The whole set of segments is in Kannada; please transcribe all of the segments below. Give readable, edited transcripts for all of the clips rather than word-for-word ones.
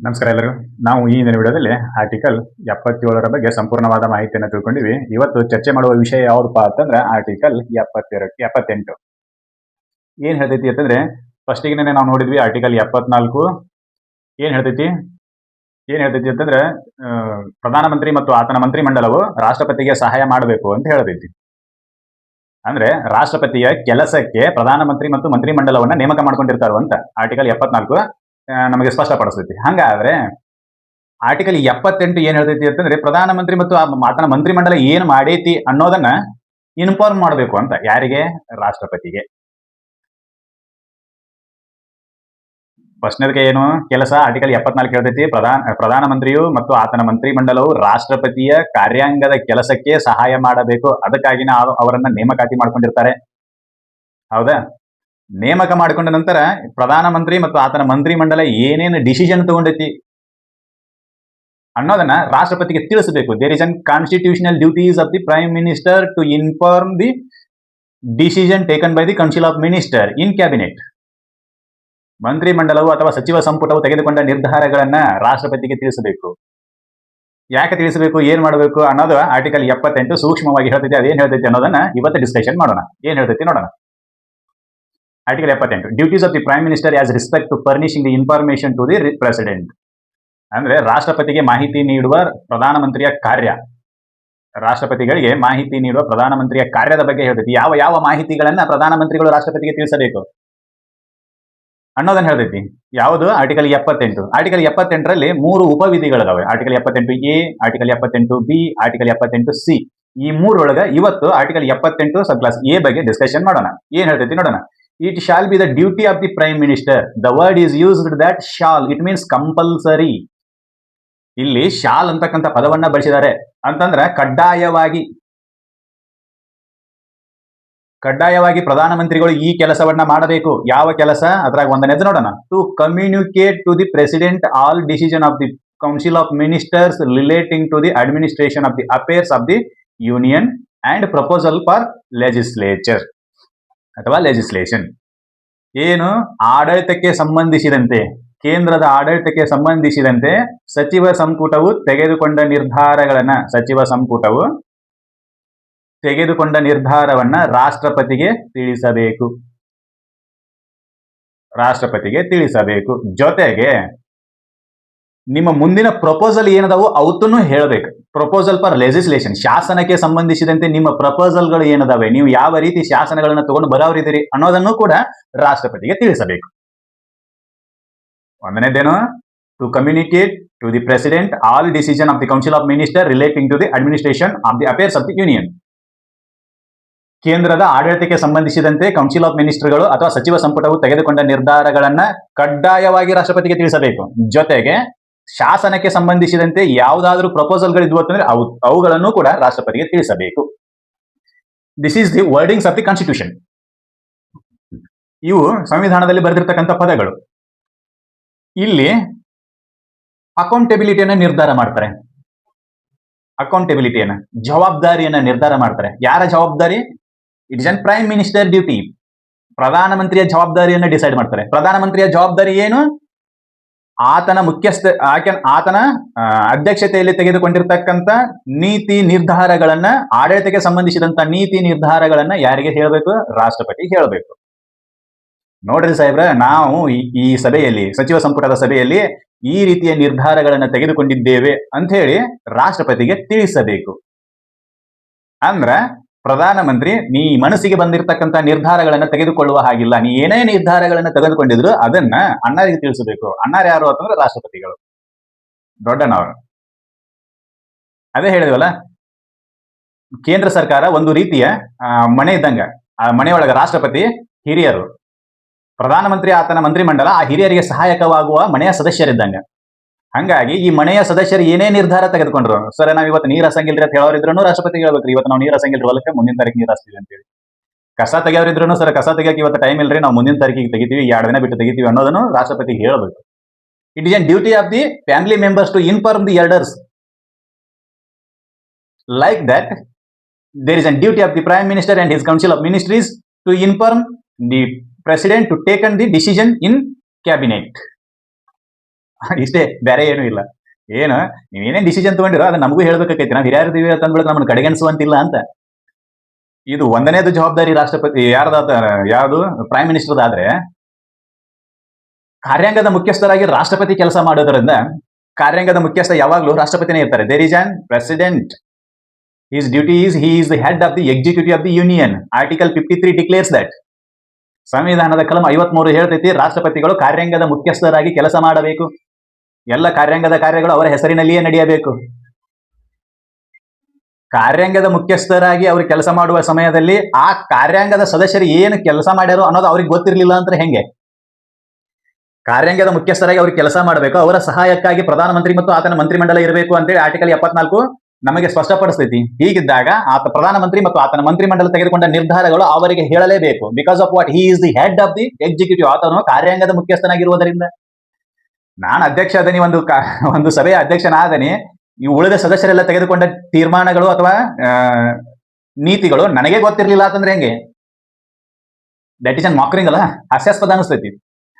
ನಮಸ್ಕಾರ ಎಲ್ಲರಿಗೂ. ನಾವು ಈ ಹಿಂದಿನ ವಿಡಿಯೋದಲ್ಲಿ ಆರ್ಟಿಕಲ್ 77ರ ಬಗ್ಗೆ ಸಂಪೂರ್ಣವಾದ ಮಾಹಿತಿಯನ್ನು ತಿಳ್ಕೊಂಡಿವಿ. ಇವತ್ತು ಚರ್ಚೆ ಮಾಡುವ ವಿಷಯ ಯಾವುದಪ್ಪ ಅಂತಂದ್ರೆ ಆರ್ಟಿಕಲ್ 78. ಏನ್ ಹೇಳ್ತೈತಿ ಅಂತಂದ್ರೆ ಫಸ್ಟಿಗೆ ನಾವು ನೋಡಿದ್ವಿ ಆರ್ಟಿಕಲ್ 74 ಏನ್ ಹೇಳ್ತೈತಿ ಅಂತಂದ್ರೆ ಪ್ರಧಾನಮಂತ್ರಿ ಮತ್ತು ಆತನ ಮಂತ್ರಿಮಂಡಲವು ರಾಷ್ಟ್ರಪತಿಗೆ ಸಹಾಯ ಮಾಡಬೇಕು ಅಂತ ಹೇಳ್ತೈತಿ. ಅಂದ್ರೆ ರಾಷ್ಟ್ರಪತಿಯ ಕೆಲಸಕ್ಕೆ ಪ್ರಧಾನಮಂತ್ರಿ ಮತ್ತು ಮಂತ್ರಿಮಂಡಲವನ್ನ ನೇಮಕ ಮಾಡ್ಕೊಂಡಿರ್ತಾರೋ ಅಂತ ಆರ್ಟಿಕಲ್ 74 ನಮಗೆ ಸ್ಪಷ್ಟಪಡಿಸ್ತೈತಿ. ಹಂಗಾದ್ರೆ ಆರ್ಟಿಕಲ್ 78 ಏನ್ ಹೇಳ್ತೈತಿ ಅಂತಂದ್ರೆ ಪ್ರಧಾನಮಂತ್ರಿ ಮತ್ತು ಆತನ ಮಂತ್ರಿಮಂಡಲ ಏನ್ ಮಾಡೈತಿ ಅನ್ನೋದನ್ನ ಇನ್ಫಾರ್ಮ್ ಮಾಡಬೇಕು ಅಂತ. ಯಾರಿಗೆ? ರಾಷ್ಟ್ರಪತಿಗೆ. ಫಸ್ಟ್ನೇದಕ್ಕೆ ಏನು ಕೆಲಸ? ಆರ್ಟಿಕಲ್ 74 ಹೇಳ್ತೈತಿ ಪ್ರಧಾನಮಂತ್ರಿಯು ಮತ್ತು ಆತನ ಮಂತ್ರಿಮಂಡಲವು ರಾಷ್ಟ್ರಪತಿಯ ಕಾರ್ಯಾಂಗದ ಕೆಲಸಕ್ಕೆ ಸಹಾಯ ಮಾಡಬೇಕು. ಅದಕ್ಕಾಗಿ ಅವರನ್ನ ನೇಮಕಾತಿ ಮಾಡ್ಕೊಂಡಿರ್ತಾರೆ. ಹೌದಾ? ನೇಮಕ ಮಾಡಿಕೊಂಡ ನಂತರ ಪ್ರಧಾನಮಂತ್ರಿ ಮತ್ತು ಆತನ ಮಂತ್ರಿಮಂಡಲ ಏನೇನು ಡಿಸಿಷನ್ ತಗೊಂಡೈತಿ ಅನ್ನೋದನ್ನ ರಾಷ್ಟ್ರಪತಿಗೆ ತಿಳಿಸಬೇಕು. There is an constitutional duties of the prime minister to inform the decision taken by the council of minister in cabinet. ಮಂತ್ರಿಮಂಡಲವು ಅಥವಾ ಸಚಿವ ಸಂಪುಟವು ತೆಗೆದುಕೊಂಡ ನಿರ್ಧಾರಗಳನ್ನ ರಾಷ್ಟ್ರಪತಿಗೆ ತಿಳಿಸಬೇಕು. ಯಾಕೆ ತಿಳಿಸಬೇಕು, ಏನ್ ಮಾಡಬೇಕು ಅನ್ನೋದು ಆರ್ಟಿಕಲ್ 78 ಸೂಕ್ಷ್ಮವಾಗಿ ಹೇಳ್ತೈತಿ. ಅದೇನ್ ಹೇಳ್ತೈತಿ ಅನ್ನೋದನ್ನ ಇವತ್ತು ಡಿಸ್ಕಷನ್ ಮಾಡೋಣ. ಏನ್ ಹೇಳ್ತೈತಿ ನೋಡೋಣ. Article 78 duties of the prime minister as respect to furnishing the information to the president. ಅಂದ್ರೆ ರಾಷ್ಟ್ರಪತಿಗೆ ಮಾಹಿತಿ ನೀಡುವ ಪ್ರಧಾನಮಂತ್ರಿಯ ಕಾರ್ಯ. ರಾಷ್ಟ್ರಪತಿಗಳಿಗೆ ಮಾಹಿತಿ ನೀಡುವ ಪ್ರಧಾನಮಂತ್ರಿಯ ಕಾರ್ಯದ ಬಗ್ಗೆ ಹೇಳ್ತೈತಿ. ಯಾವ ಯಾವ ಮಾಹಿತಿಗಳನ್ನ ಪ್ರಧಾನಮಂತ್ರಿಗಳು ರಾಷ್ಟ್ರಪತಿಗೆ ತಿಳಿಸಬೇಕು ಅನ್ನೋದನ್ನ ಹೇಳ್ತೈತಿ. ಯಾವುದು? ಆರ್ಟಿಕಲ್ 78. ಆರ್ಟಿಕಲ್ 78ರಲ್ಲಿ 3 ಉಪವಿಧಿಗಳಿದಾವೆ. Article 78A, article 78B, article 78C. ಈ ಮೂರೊಳಗ ಇವತ್ತು ಆರ್ಟಿಕಲ್ 78 ಸಬ್ ಕ್ಲಾಸ್ ಎ ಬಗ್ಗೆ ಡಿಸ್ಕಷನ್ ಮಾಡೋಣ. ಏನ್ ಹೇಳ್ತೈತಿ ನೋಡೋಣ. It shall be the duty of the prime minister. The word is used that shall. It means compulsory. ಇಲ್ಲಿ ಶಾಲ್ ಅಂತಕ್ಕಂಥ ಪದವನ್ನ ಬಳಸಿದ್ದಾರೆ. ಅಂತಂದ್ರೆ ಕಡ್ಡಾಯವಾಗಿ ಪ್ರಧಾನಮಂತ್ರಿಗಳು ಈ ಕೆಲಸವನ್ನ ಮಾಡಬೇಕು. ಯಾವ ಕೆಲಸ? ಅದ್ರಾಗ ಒಂದನೇದು ನೋಡೋಣ. To communicate to the president all decision of the council of ministers relating to the administration of the affairs of the union and proposal for legislature ಅಥವಾ ಲೆಜಿಸ್ಲೇಷನ್. ಏನು? ಆಡಳಿತಕ್ಕೆ ಸಂಬಂಧಿಸಿದಂತೆ, ಕೇಂದ್ರದ ಆಡಳಿತಕ್ಕೆ ಸಂಬಂಧಿಸಿದಂತೆ ಸಚಿವ ಸಂಪುಟವು ತೆಗೆದುಕೊಂಡ ನಿರ್ಧಾರವನ್ನ ರಾಷ್ಟ್ರಪತಿಗೆ ತಿಳಿಸಬೇಕು. ಜೊತೆಗೆ ನಿಮ್ಮ ಮುಂದಿನ ಪ್ರಪೋಸಲ್ ಏನದಾವು ಅವತ್ತನ್ನು ಹೇಳಬೇಕು. ಪ್ರಪೋಸಲ್ ಫಾರ್ ಲೆಜಿಸ್ಲೇಷನ್, ಶಾಸನಕ್ಕೆ ಸಂಬಂಧಿಸಿದಂತೆ ನಿಮ್ಮ ಪ್ರಪೋಸಲ್ಗಳು ಏನದಾವೆ, ನೀವು ಯಾವ ರೀತಿ ಶಾಸನಗಳನ್ನ ತಗೊಂಡು ಬರೋರಿದ್ದೀರಿ ಅನ್ನೋದನ್ನು ಕೂಡ ರಾಷ್ಟ್ರಪತಿಗೆ ತಿಳಿಸಬೇಕು. ಒಂದನೇದೇನು? To communicate to the president all decision of the council of minister relating to the administration of the affairs of the union. ಕೇಂದ್ರದ ಆಡಳಿತಕ್ಕೆ ಸಂಬಂಧಿಸಿದಂತೆ ಕೌನ್ಸಿಲ್ ಆಫ್ ಮಿನಿಸ್ಟರ್ಗಳು ಅಥವಾ ಸಚಿವ ಸಂಪುಟವು ತೆಗೆದುಕೊಂಡ ನಿರ್ಧಾರಗಳನ್ನ ಕಡ್ಡಾಯವಾಗಿ ರಾಷ್ಟ್ರಪತಿಗೆ ತಿಳಿಸಬೇಕು. ಜೊತೆಗೆ ಶಾಸನಕ್ಕೆ ಸಂಬಂಧಿಸಿದಂತೆ ಯಾವುದಾದ್ರೂ ಪ್ರಪೋಸಲ್ಗಳಿದ್ವು ಅಂತಂದ್ರೆ ಅವುಗಳನ್ನು ಕೂಡ ರಾಷ್ಟ್ರಪತಿಗೆ ತಿಳಿಸಬೇಕು. This is the wordings of the constitution. ಇವು ಸಂವಿಧಾನದಲ್ಲಿ ಬರೆದಿರ್ತಕ್ಕಂಥ ಪದಗಳು. ಇಲ್ಲಿ ಅಕೌಂಟೆಬಿಲಿಟಿಯನ್ನ ನಿರ್ಧಾರ ಮಾಡ್ತಾರೆ. ಜವಾಬ್ದಾರಿಯನ್ನ ನಿರ್ಧಾರ ಮಾಡ್ತಾರೆ. ಯಾರ ಜವಾಬ್ದಾರಿ? It is an prime minister duty. ಪ್ರಧಾನಮಂತ್ರಿಯ ಜವಾಬ್ದಾರಿಯನ್ನ ಡಿಸೈಡ್ ಮಾಡ್ತಾರೆ. ಪ್ರಧಾನಮಂತ್ರಿಯ ಜವಾಬ್ದಾರಿ ಏನು? ಆತನ ಅಧ್ಯಕ್ಷತೆಯಲ್ಲಿ ತೆಗೆದುಕೊಂಡಿರ್ತಕ್ಕಂಥ ನೀತಿ ನಿರ್ಧಾರಗಳನ್ನ, ಆಡಳಿತಕ್ಕೆ ಸಂಬಂಧಿಸಿದಂತ ನೀತಿ ನಿರ್ಧಾರಗಳನ್ನ ಯಾರಿಗೆ ಹೇಳಬೇಕು? ರಾಷ್ಟ್ರಪತಿ ಹೇಳಬೇಕು. ನೋಡ್ರಿ ಸಾಹೇಬ್ರ, ನಾವು ಈ ಸಭೆಯಲ್ಲಿ, ಸಚಿವ ಸಂಪುಟದ ಸಭೆಯಲ್ಲಿ ಈ ರೀತಿಯ ನಿರ್ಧಾರಗಳನ್ನ ತೆಗೆದುಕೊಂಡಿದ್ದೇವೆ ಅಂತ ಹೇಳಿ ರಾಷ್ಟ್ರಪತಿಗೆ ತಿಳಿಸಬೇಕು. ಅಂದ್ರ ಪ್ರಧಾನಮಂತ್ರಿ ನೀ ಮನಸ್ಸಿಗೆ ಬಂದಿರತಕ್ಕಂಥ ನಿರ್ಧಾರಗಳನ್ನ ತೆಗೆದುಕೊಳ್ಳುವ ಹಾಗಿಲ್ಲ. ನೀ ಏನೇ ನಿರ್ಧಾರಗಳನ್ನ ತೆಗೆದುಕೊಂಡಿದ್ರು ಅದನ್ನ ಅಣ್ಣರಿಗೆ ತಿಳಿಸಬೇಕು. ಅಣ್ಣಾರು ಯಾರು ಅಂತಂದ್ರೆ ರಾಷ್ಟ್ರಪತಿಗಳು, ದೊಡ್ಡನವರು. ಅದೇ ಹೇಳಿದ್ವಲ್ಲ, ಕೇಂದ್ರ ಸರ್ಕಾರ ಒಂದು ರೀತಿಯ ಮನೆ ಇದ್ದಂಗ. ಆ ಮನೆಯೊಳಗ ರಾಷ್ಟ್ರಪತಿ ಹಿರಿಯರು, ಪ್ರಧಾನಮಂತ್ರಿ ಆತನ ಮಂತ್ರಿಮಂಡಲ ಆ ಹಿರಿಯರಿಗೆ ಸಹಾಯಕವಾಗುವ ಮನೆಯ ಸದಸ್ಯರಿದ್ದಂಗ. ಹಂಗಾಗಿ ಈ ಮನೆಯ ಸದಸ್ಯರು ಏನೇ ನಿರ್ಧಾರ ತೆಗೆದುಕೊಂಡ್ರು, ಸರ್ ನಾವ್ ಇವತ್ತು ನೀರ್ ಹಸಂಗಿಲ್ರಿ ಅಂತ ಹೇಳೋರಿದ್ರು ರಾಷ್ಟ್ರಪತಿ ಹೇಳ್ಬೇಕ್ರಿ, ಇವತ್ತು ನಾವು ನೀರ್ ಹಸಂಗಿಲ್ರಿ ಹೊಲಕ್ಕೆ, ಮುಂದಿನ ತಾರೀಕು ನೀರ್ ಹಸ್ತೀವಿ ಅಂತೇಳಿ. ಕಸ ತೆಗೆಯೋರಿದ್ರು ಸರ್ ಕಸ ತೆಗಿಯಕ್ಕೆ ಇವತ್ತು ಟೈಮ್ ಇಲ್ರಿ, ನಾವು ಮುಂದಿನ ತಾರೀಕಿಗೆ ತೆಗಿತೀವಿ, 2 ದಿನ ಬಿಟ್ಟು ತೆಗಿತೀವಿ ಅನ್ನೋದನ್ನು ರಾಷ್ಟ್ರಪತಿ ಹೇಳಬೇಕು. It is an duty of the family members to inform the elders. Like that there is an duty of the prime minister and his council of ministries to inform the president to take the decision in cabinet. ಇಷ್ಟೇ, ಬೇರೆ ಏನು ಇಲ್ಲ. ಏನು ನೀವೇನೇನ್ ಡಿಸಿಷನ್ ತಗೊಂಡಿರೋ ಅದನ್ನ ನಮಗೂ ಹೇಳ್ಬೇಕಾಗೈತಿ. ನಾವು ಹಿರಿಯರಿದ್ದೀವಿ ಅಂತಂದ್ಬಿಟ್ಟು ನಮ್ಮನ್ನ ಕಡೆಗಣಿಸುವಂತಿಲ್ಲ ಅಂತ. ಇದು ಒಂದನೇದು ಜವಾಬ್ದಾರಿ ರಾಷ್ಟ್ರಪತಿ ಯಾವುದು ಪ್ರೈಮ್ ಮಿನಿಸ್ಟರ್ ಆದ್ರೆ, ಕಾರ್ಯಾಂಗದ ಮುಖ್ಯಸ್ಥರಾಗಿ ರಾಷ್ಟ್ರಪತಿ ಕೆಲಸ ಮಾಡೋದ್ರಿಂದ ಕಾರ್ಯಾಂಗದ ಮುಖ್ಯಸ್ಥ ಯಾವಾಗಲೂ ರಾಷ್ಟ್ರಪತಿನೇ ಇರ್ತಾರೆ. There is an president. His duty is he is the head of the executive of the union. Article 53 declares that. ಸಂವಿಧಾನದ ಕಲಂ 53 ಹೇಳ್ತೈತಿ, ರಾಷ್ಟ್ರಪತಿಗಳು ಕಾರ್ಯಾಂಗದ ಮುಖ್ಯಸ್ಥರಾಗಿ ಕೆಲಸ ಮಾಡಬೇಕು. ಎಲ್ಲ ಕಾರ್ಯಾಂಗದ ಕಾರ್ಯಗಳು ಅವರ ಹೆಸರಿನಲ್ಲಿಯೇ ನಡೆಯಬೇಕು. ಕಾರ್ಯಾಂಗದ ಮುಖ್ಯಸ್ಥರಾಗಿ ಅವರು ಕೆಲಸ ಮಾಡುವ ಸಮಯದಲ್ಲಿ ಆ ಕಾರ್ಯಾಂಗದ ಸದಸ್ಯರು ಏನು ಕೆಲಸ ಮಾಡ್ಯಾರೋ ಅನ್ನೋದು ಅವ್ರಿಗೆ ಗೊತ್ತಿರಲಿಲ್ಲ ಅಂದ್ರೆ ಹೆಂಗೆ? ಕಾರ್ಯಾಂಗದ ಮುಖ್ಯಸ್ಥರಾಗಿ ಅವ್ರಿಗೆ ಕೆಲಸ ಮಾಡಬೇಕು, ಅವರ ಸಹಾಯಕ್ಕಾಗಿ ಪ್ರಧಾನಮಂತ್ರಿ ಮತ್ತು ಆತನ ಮಂತ್ರಿಮಂಡಲ ಇರಬೇಕು ಅಂತೇಳಿ ಆರ್ಟಿಕಲ್ 74 ನಮಗೆ ಸ್ಪಷ್ಟಪಡಿಸ್ತೈತಿ. ಹೀಗಿದ್ದಾಗ ಆತ ಪ್ರಧಾನಮಂತ್ರಿ ಮತ್ತು ಆತನ ಮಂತ್ರಿಮಂಡಲ ತೆಗೆದುಕೊಂಡ ನಿರ್ಧಾರಗಳು ಅವರಿಗೆ ಹೇಳಲೇಬೇಕು. Because of what? He is the head of the executive. ಆತನು ಕಾರ್ಯಾಂಗದ ಮುಖ್ಯಸ್ಥನಾಗಿರುವುದರಿಂದ. ನಾನು ಅಧ್ಯಕ್ಷ ಅದನಿ, ಒಂದು ಸಭೆಯ ಅಧ್ಯಕ್ಷನಾದನಿ, ಈ ಉಳಿದ ಸದಸ್ಯರೆಲ್ಲ ತೆಗೆದುಕೊಂಡ ತೀರ್ಮಾನಗಳು ಅಥವಾ ನೀತಿಗಳು ನನಗೆ ಗೊತ್ತಿರಲಿಲ್ಲ ಅಂತಂದ್ರೆ ಹೆಂಗೆ? ದಟ್ ಇಸ್ ಅನ್ ಮಾಕರಿಂಗ್ ಅಲ್ಲ, ಹಾಸ್ಯಾಸ್ಪದ ಅನಿಸ್ತೈತಿ.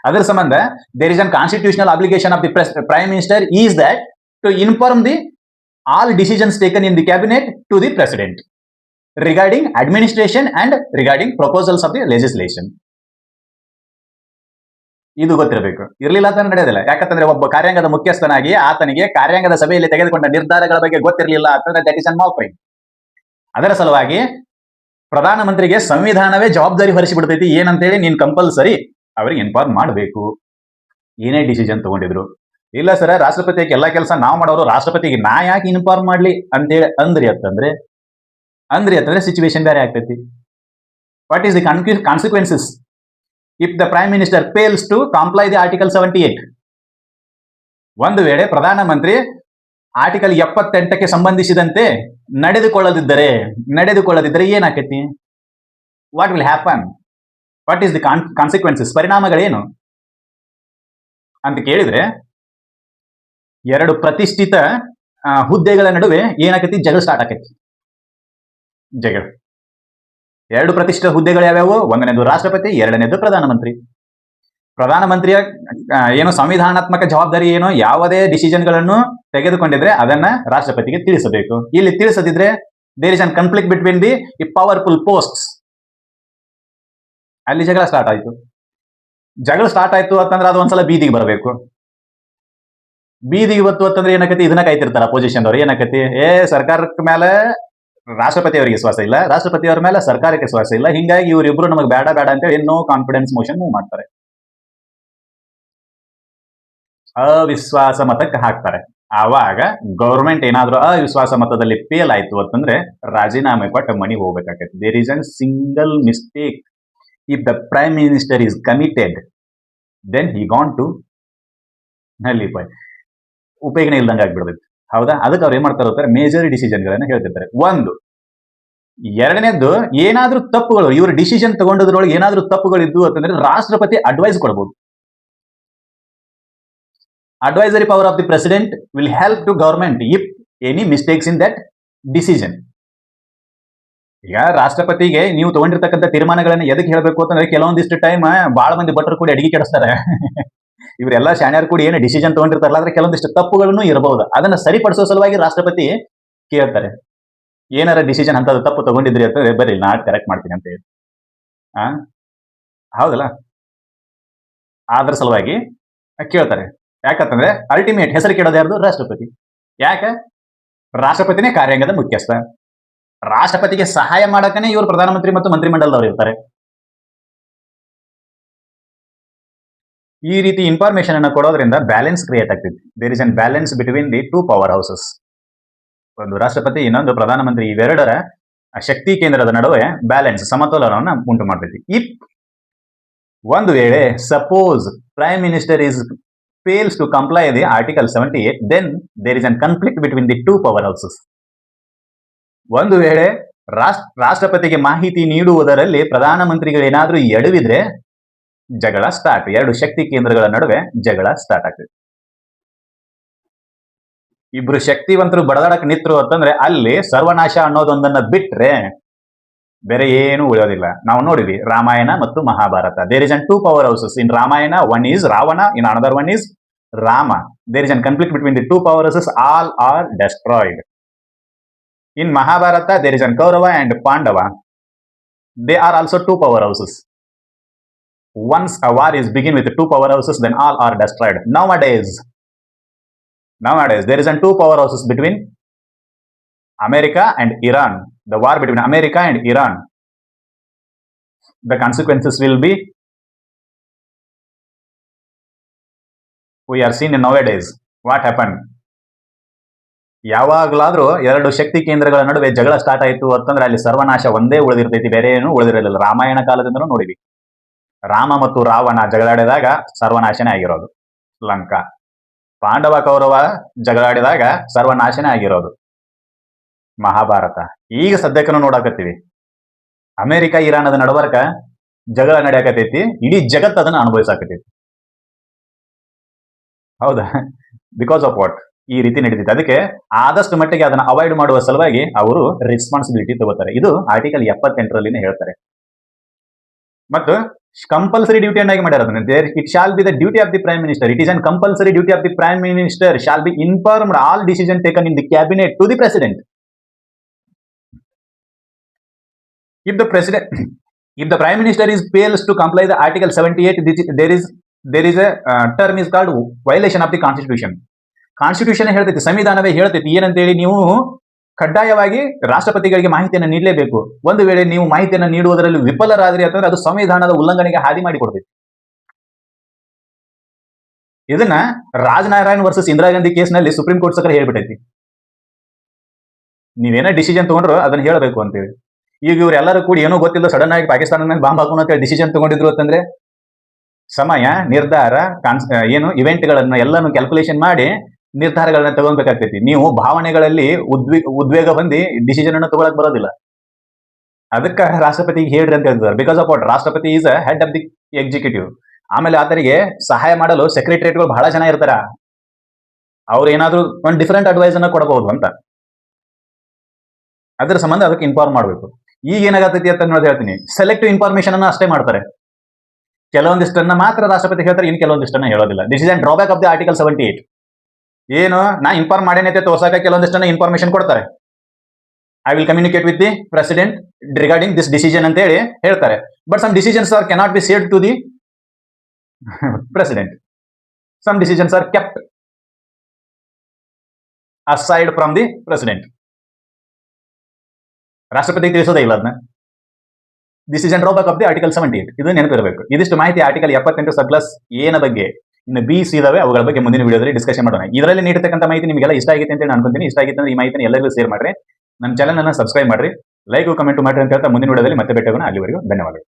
ಅದರ ಸಂಬಂಧ there is an constitutional obligation of the prime minister is that to inform the all decisions taken in the cabinet to the president regarding administration and regarding proposals of the legislation. ಇದು ಗೊತ್ತಿರಬೇಕು. ಇರಲಿಲ್ಲ ಅಂತ ನಡೆಯೋದಿಲ್ಲ. ಯಾಕಂತಂದ್ರೆ ಒಬ್ಬ ಕಾರ್ಯಾಂಗದ ಮುಖ್ಯಸ್ಥನಾಗಿ ಆತನಿಗೆ ಕಾರ್ಯಾಂಗದ ಸಭೆಯಲ್ಲಿ ತೆಗೆದುಕೊಂಡ ನಿರ್ಧಾರಗಳ ಬಗ್ಗೆ ಗೊತ್ತಿರಲಿಲ್ಲ ಅಂತಂದ್ರೆ ದಟ್ ಇಸ್ ಅನ್ ಮಾಕರಿಂಗ್. ಅದರ ಸಲುವಾಗಿ ಪ್ರಧಾನಮಂತ್ರಿಗೆ ಸಂವಿಧಾನವೇ ಜವಾಬ್ದಾರಿ ಹೊರಿಸಿಬಿಡ್ತೈತಿ. ಏನಂತೇಳಿ ನೀನ್ ಕಂಪಲ್ಸರಿ ಅವರಿಗೆ ಇನ್ಫಾರ್ಮ್ ಮಾಡಬೇಕು, ಏನೇ ಡಿಸಿಷನ್ ತಗೊಂಡಿದ್ರು. ಇಲ್ಲ ಸರ್, ರಾಷ್ಟ್ರಪತಿಗೆ ಎಲ್ಲ ಕೆಲಸ ನಾವು ಮಾಡೋರು, ರಾಷ್ಟ್ರಪತಿಗೆ ನಾ ಯಾಕೆ ಇನ್ಫಾರ್ಮ್ ಮಾಡ್ಲಿ ಅಂತೇಳಿ ಅಂದ್ರಿ ಸಿಚುವೇಶನ್ ಬೇರೆ ಆಗ್ತೈತಿ. What is the consequences if the prime minister fails to comply the article 78? ಒಂದು ವೇಳೆ ಪ್ರಧಾನಮಂತ್ರಿ ಆರ್ಟಿಕಲ್ 78ಕ್ಕೆ ಸಂಬಂಧಿಸಿದಂತೆ ನಡೆದುಕೊಳ್ಳದಿದ್ದರೆ ಏನಾಕೈತಿ? What will happen? What is the consequences? ಪರಿಣಾಮಗಳೇನು ಅಂತ ಕೇಳಿದ್ರೆ, ಎರಡು ಪ್ರತಿಷ್ಠಿತ ಹುದ್ದೆಗಳ ನಡುವೆ ಏನಾಕೈತಿ? ಜಗಳ ಸ್ಟಾರ್ಟ್ ಆಕೈತಿ. ಎರಡು ಪ್ರತಿಷ್ಠಿತ ಹುದ್ದೆಗಳು ಯಾವ್ಯಾವು? ಒಂದನೇದು ರಾಷ್ಟ್ರಪತಿ, ಎರಡನೇದು ಪ್ರಧಾನಮಂತ್ರಿ. ಪ್ರಧಾನಮಂತ್ರಿಯ ಏನು ಸಂವಿಧಾನಾತ್ಮಕ ಜವಾಬ್ದಾರಿ ಏನೋ, ಯಾವುದೇ ಡಿಸಿಷನ್ಗಳನ್ನು ತೆಗೆದುಕೊಂಡಿದ್ರೆ ಅದನ್ನ ರಾಷ್ಟ್ರಪತಿಗೆ ತಿಳಿಸಬೇಕು. ಇಲ್ಲಿ ತಿಳಿಸದಿದ್ರೆ there is an conflict between the powerful posts. ಅಲ್ಲಿ ಜಗಳ ಸ್ಟಾರ್ಟ್ ಆಯ್ತು ಅಂತಂದ್ರೆ ಅದು ಒಂದ್ಸಲ ಬೀದಿಗೆ ಬರಬೇಕು. ಬೀದಿಗೆ ಬತ್ತು ಅಂತಂದ್ರೆ ಏನಕತಿ? ಇದನ್ನ ಕಾಯ್ತಿರ್ತಾರ ಅಪೋಸಿಷನ್ ಅವ್ರು. ಏನಕತಿ? ಸರ್ಕಾರಕ್ಕೆ ಮೇಲೆ ರಾಷ್ಟ್ರಪತಿ ಅವರಿಗೆ ವಿಶ್ವಾಸ ಇಲ್ಲ, ರಾಷ್ಟ್ರಪತಿಯವರ ಮೇಲೆ ಸರ್ಕಾರಕ್ಕೆ ವಿಶ್ವಾಸ ಇಲ್ಲ. ಹಿಂಗಾಗಿ ಇವರಿಬ್ರು ನಮಗೆ ಬೇಡ ಅಂತೇಳಿ ನೋ ಕಾನ್ಫಿಡೆನ್ಸ್ ಮೋಷನ್ ಮೂವ್ ಮಾಡ್ತಾರೆ, ಅವಿಶ್ವಾಸ ಮತಕ್ಕೆ ಹಾಕ್ತಾರೆ. ಆವಾಗ ಗೌರ್ಮೆಂಟ್ ಏನಾದ್ರೂ ಅವಿಶ್ವಾಸ ಮತದಲ್ಲಿ ಫೇಲ್ ಆಯ್ತು ಅಂತಂದ್ರೆ ರಾಜೀನಾಮೆ ಕೊಟ್ಟು ಮನೆಗೆ ಹೋಗ್ಬೇಕಾಗತ್ತೆ. There is an single mistake. If the prime minister is committed, then he gone to nullify. ಉಪಯೋಗನೇ ಇಲ್ದಂಗೆ ಆಗ್ಬಿಡ್ಬೇಕು. ಹೌದಾ? ಅದಕ್ಕೆ ಅವ್ರು ಏನ್ ಮಾಡ್ತಾರೆ ಅಂತಾರೆ, ಮೇಜರ್ ಡಿಸಿಷನ್ಗಳನ್ನ ಹೇಳ್ತಿರ್ತಾರೆ. ಒಂದು. ಎರಡನೇದ್ದು, ಏನಾದ್ರೂ ತಪ್ಪುಗಳು, ಇವರು ಡಿಸಿಷನ್ ತಗೊಂಡದ್ರೊಳಗೆ ಏನಾದ್ರೂ ತಪ್ಪುಗಳಿದ್ದು ಅಂತಂದ್ರೆ ರಾಷ್ಟ್ರಪತಿ ಅಡ್ವೈಸ್ ಕೊಡಬಹುದು. Advisory power of the president will help to government if any mistakes in that decision. ಈಗ ರಾಷ್ಟ್ರಪತಿಗೆ ನೀವು ತಗೊಂಡಿರ್ತಕ್ಕಂಥ ತೀರ್ಮಾನಗಳನ್ನ ಎದಕ್ಕೆ ಹೇಳ್ಬೇಕು ಅಂತಂದ್ರೆ, ಕೆಲವೊಂದಿಷ್ಟು ಟೈಮ್ ಬಹಳ ಮಂದಿ ಭಟ್ರು ಕೂಡ ಅಡಿಗೆ ಕೆಡಿಸ್ತಾರೆ. ಇವರೆಲ್ಲ ಶಾಣ್ಯರು ಕೂಡ ಏನು ಡಿಸಿಷನ್ ತಗೊಂಡಿರ್ತಾರಲ್ಲ, ಅದ್ರ ಕೆಲವೊಂದಿಷ್ಟು ತಪ್ಪುಗಳನ್ನು ಇರಬಹುದು. ಅದನ್ನ ಸರಿಪಡಿಸೋ ಸಲುವಾಗಿ ರಾಷ್ಟ್ರಪತಿ ಕೇಳ್ತಾರೆ, ಏನಾರ ಡಿಸಿಷನ್ ಅಂತದ್ದು ತಪ್ಪು ತಗೊಂಡಿದ್ರಿ ಅಂತಂದ್ರೆ ಬರ್ರಿ ನಾಟ್ ಕರೆಕ್ಟ್ ಮಾಡ್ತೀನಿ ಅಂತ ಹೇಳಿ. ಹೌದಲ್ಲ? ಅದ್ರ ಸಲುವಾಗಿ ಕೇಳ್ತಾರೆ. ಯಾಕಂತಂದ್ರೆ ಅಲ್ಟಿಮೇಟ್ ಹೆಸರು ಕೇಳೋದು ಯಾರ್ದು? ರಾಷ್ಟ್ರಪತಿ. ಯಾಕೆ? ರಾಷ್ಟ್ರಪತಿನೇ ಕಾರ್ಯಾಂಗದ ಮುಖ್ಯಸ್ಥ. ರಾಷ್ಟ್ರಪತಿಗೆ ಸಹಾಯ ಮಾಡಕ್ಕನೆ ಇವರು ಪ್ರಧಾನಮಂತ್ರಿ ಮತ್ತು ಮಂತ್ರಿಮಂಡಲದವರು ಇರ್ತಾರೆ. ಈ ರೀತಿ ಇನ್ಫಾರ್ಮೇಶನ್ ಅನ್ನು ಕೊಡೋದ್ರಿಂದ ಬ್ಯಾಲೆನ್ಸ್ ಕ್ರಿಯೇಟ್ ಆಗ್ತಿದೆ. There is an balance between the two power houses. ಒಂದು ರಾಷ್ಟ್ರಪತಿ, ಇನ್ನೊಂದು ಪ್ರಧಾನಮಂತ್ರಿ. ಇವೆರಡರ ಶಕ್ತಿ ಕೇಂದ್ರದ ನಡುವೆ ಬ್ಯಾಲೆನ್ಸ್, ಸಮತೋಲನವನ್ನು ಉಂಟು ಮಾಡ್ತೈತಿ. ಇಫ್ ಒಂದು ವೇಳೆ suppose prime minister is fails to comply the article 78, then there is an conflict between the two power houses. ಒಂದು ವೇಳೆ ರಾಷ್ಟ್ರಪತಿಗೆ ಮಾಹಿತಿ ನೀಡುವುದರಲ್ಲಿ ಪ್ರಧಾನಮಂತ್ರಿಗಳೇನಾದ್ರೂ ಎಡವಿದ್ರೆ ಜಗಳ ಸ್ಟಾರ್ಟ್. ಎರಡು ಶಕ್ತಿ ಕೇಂದ್ರಗಳ ನಡುವೆ ಜಗಳ ಸ್ಟಾರ್ಟ್ ಆಗ್ತದೆ. ಇಬ್ರು ಶಕ್ತಿವಂತರು ಬಡದಾಡಕ್ ನಿತ್ರು ಅಂತಂದ್ರೆ ಅಲ್ಲಿ ಸರ್ವನಾಶ ಅನ್ನೋದೊಂದನ್ನ ಬಿಟ್ರೆ ಬೇರೆ ಏನು ಉಳಿಯೋದಿಲ್ಲ. ನಾವು ನೋಡಿದ್ವಿ ರಾಮಾಯಣ ಮತ್ತು Mahabharata. There is an two power houses in Ramayana. One is Ravana, in another one is Rama. There is a conflict between the two powerhouses. All are destroyed. In Mahabharata, there is a Kaurava and Pandava. They are also two powerhouses. Once a war is begin with two powerhouses, then all are destroyed. Nowadays, there is a two powerhouses between America and Iran. The war between America and Iran. The consequences will be, we are seen in nowadays. What happened? ಯಾವಾಗ್ಲಾದ್ರೂ ಎರಡು ಶಕ್ತಿ ಕೇಂದ್ರಗಳ ನಡುವೆ ಜಗಳ ಸ್ಟಾರ್ಟ್ ಆಯ್ತು ಅಂತಂದ್ರೆ ಅಲ್ಲಿ ಸರ್ವನಾಶ ಒಂದೇ ಉಳಿದಿರ್ತೈತಿ, ಬೇರೆ ಏನು ಉಳಿದಿರಲಿಲ್ಲ. ರಾಮಾಯಣ ಕಾಲದಿಂದನೂ ನೋಡಿವಿ, ರಾಮ ಮತ್ತು ರಾವಣ ಜಗಳಾಡಿದಾಗ ಸರ್ವನಾಶನೇ ಆಗಿರೋದು ಲಂಕಾ. ಪಾಂಡವ ಕೌರವ ಜಗಳಾಡಿದಾಗ ಸರ್ವನಾಶನೇ ಆಗಿರೋದು ಮಹಾಭಾರತ. ಈಗ ಸದ್ಯಕ್ಕೂ ನೋಡಾಕತ್ತೀವಿ ಅಮೆರಿಕ ಇರಾನದ ನಡವರ್ಕ ಜಗಳ ನಡೆಯಕತೈತಿ, ಇಡೀ ಜಗತ್ತು ಅದನ್ನ ಅನುಭವಿಸಾಕತೈತಿ. ಹೌದಾ? Because of what? ಈ ರೀತಿ ನಡೀತಿದೆ. ಅದಕ್ಕೆ ಆದಷ್ಟು ಮಟ್ಟಿಗೆ ಅದನ್ನ ಅವಾಯ್ಡ್ ಮಾಡುವ ಸಲುವಾಗಿ ಅವರು ರೆಸ್ಪಾನ್ಸಿಬಿಲಿಟಿ ತಗೋತಾರೆ. ಇದು ಆರ್ಟಿಕಲ್ 78 ಹೇಳ್ತಾರೆ. ಮತ್ತು ಕಂಪಲ್ಸರಿ ಡ್ಯೂಟಿ ಅನ್ನಾಗಿ ಮಾಡ್ಯಾರ ಅದನ್ನ. It shall be the duty of the prime minister. It is an compulsory duty of the prime minister shall be informed all decision taken in the cabinet to the president. If the prime minister is fails to comply the article 78, there is a term is called violation of the constitution. Constitution ಹೇಳ್ತೈತಿ, ಸಂವಿಧಾನವೇ ಹೇಳ್ತೈತಿ ಏನಂತೇಳಿ, ನೀವು ಕಡ್ಡಾಯವಾಗಿ ರಾಷ್ಟ್ರಪತಿಗಳಿಗೆ ಮಾಹಿತಿಯನ್ನು ನೀಡಲೇಬೇಕು. ಒಂದು ವೇಳೆ ನೀವು ಮಾಹಿತಿಯನ್ನು ನೀಡುವುದರಲ್ಲಿ ವಿಫಲರಾದ್ರಿ ಅಂತಂದ್ರೆ ಅದು ಸಂವಿಧಾನದ ಉಲ್ಲಂಘನೆಗೆ ಹಾದಿ ಮಾಡಿಕೊಡ್ತೈತಿ. ಇದನ್ನ ರಾಜನಾರಾಯಣ್ ವರ್ಸಸ್ ಇಂದಿರಾ ಗಾಂಧಿ ಕೇಸ್ನಲ್ಲಿ ಸುಪ್ರೀಂ ಕೋರ್ಟ್ ಸಕರ ಹೇಳ್ಬಿಟ್ಟೈತಿ. ನೀವೇನೋ ಡಿಸಿಷನ್ ತಗೊಂಡ್ರು ಅದನ್ನ ಹೇಳಬೇಕು ಅಂತೇಳಿ. ಈಗ ಇವರೆಲ್ಲರೂ ಕೂಡಿ ಏನೋ ಗೊತ್ತಿಲ್ಲ ಸಡನ್ ಆಗಿ ಪಾಕಿಸ್ತಾನ ಮೇಲೆ ಬಾಂಬ್ ಹಾಕೋಣ ಅಂತೇಳಿ ಡಿಸಿಷನ್ ತಗೊಂಡಿದ್ರು ಅಂತಂದ್ರೆ ಸಮಯ, ನಿರ್ಧಾರ, ಏನು ಇವೆಂಟ್ಗಳನ್ನ ಎಲ್ಲಾನು ಕ್ಯಾಲ್ಕುಲೇಷನ್ ಮಾಡಿ ನಿರ್ಧಾರಗಳನ್ನ ತಗೊಳ್ಬೇಕಾಗ್ತೈತಿ. ನೀವು ಭಾವನೆಗಳಲ್ಲಿ ಉದ್ವೇಗ ಹೊಂದಿ ಡಿಸಿಷನ್ ಅನ್ನು ತಗೊಳಕ್ ಬರೋದಿಲ್ಲ. ಅದಕ್ಕೆ ರಾಷ್ಟ್ರಪತಿಗೆ ಹೇಳ್ರಿ ಅಂತ ಹೇಳ್ತಾರೆ. Because of what? ರಾಷ್ಟ್ರಪತಿ is a head of the executive. ಆಮೇಲೆ ಆತರಿಗೆ ಸಹಾಯ ಮಾಡಲು ಸೆಕ್ರೆಟರಿಯೇಟ್ಗಳು ಬಹಳ ಜನ ಇರ್ತಾರ. ಅವ್ರು ಏನಾದ್ರು ಒಂದು ಡಿಫರೆಂಟ್ ಅಡ್ವೈಸ್ ಅನ್ನ ಕೊಡಬಹುದು ಅಂತ. ಅದ್ರ ಸಂಬಂಧ ಅದಕ್ಕೆ ಇನ್ಫಾರ್ಮ್ ಮಾಡಬೇಕು. ಈಗ ಏನಾಗತ್ತೈತಿ ಅಂತ ನೋಡಿ ಹೇಳ್ತೀನಿ, ಸೆಲೆಕ್ಟಿವ್ ಇನ್ಫಾರ್ಮೇಶನ್ ಅನ್ನ ಅಷ್ಟೇ ಮಾಡ್ತಾರೆ. ಕೆಲವೊಂದಿಷ್ಟನ್ನ ಮಾತ್ರ ರಾಷ್ಟ್ರಪತಿ ಹೇಳ್ತಾರೆ, ಇನ್ನು ಕೆಲವೊಂದಿಷ್ಟನ್ನ ಹೇಳೋದಿಲ್ಲ. This is an drawback of the article 78. ಏನು, ನಾ ಇನ್ಫಾರ್ಮ್ ಮಾಡೇನೈತೆ ತೋರ್ಸಾಕ ಕೆಲವೊಂದಿಷ್ಟನ್ನ ಇನ್ಫಾರ್ಮೇಶನ್ ಕೊಡ್ತಾರೆ. I will communicate with the president regarding this decision ಅಂತ ಹೇಳಿ ಹೇಳ್ತಾರೆ. But some decisions are cannot be said to the president. Some decisions are kept aside from the president. ರಾಷ್ಟ್ರಪತಿಗೆ ತಿಳಿಸೋದೇ ಇಲ್ಲ ಅದನ್ನ. This is an drawback of the article 78. ಇದು ನೆನಪಿರಬೇಕು. ಇದಿಷ್ಟು ಮಾಹಿತಿ ಆರ್ಟಿಕಲ್ 78 ಸಬ್ಕ್ಲಾಸ್ ಏನ ಬಗ್ಗೆ. ಇನ್ನು ಬಿ ಸಿ ಇದಾವೆ, ಅವುಗಳ ಬಗ್ಗೆ ಮುಂದಿನ ವಿಡಿಯೋದಲ್ಲಿ ಡಿಸ್ಕಷನ್ ಮಾಡೋಣ. ಇದರಲ್ಲಿ ನೀಡತಕ್ಕಂಥ ಮಾಹಿತಿ ನಿಮಗೆಲ್ಲ ಇಷ್ಟ ಆಗಿತ್ತು ಅಂತ ನಾನು ಅನ್ಕೊಂತೀನಿ. ಇಷ್ಟ ಆಗಿತ್ತು ಅಂದ್ರೆ ಈ ಮಾಹಿತಿನ ಎಲ್ಲರಿಗೂ ಶೇರ್ ಮಾಡ್ರಿ, ನನ್ನ ಚಾನಲ್ ಅನ್ನ ಸಬ್ಸ್ಕ್ರೈಬ್ ಮಾಡ್ರಿ, ಲೈಕ್ ಕಮೆಂಟ್ ಮಾಡ್ರಿ ಅಂತ ಹೇಳ್ತಾ ಮುಂದಿನ ವಿಡಿಯೋದಲ್ಲಿ ಮತ್ತೆ ಭೇಟಿಯಾಗೋಣ. ಅಲ್ಲಿವರೆಗೂ ಧನ್ಯವಾದಗಳು.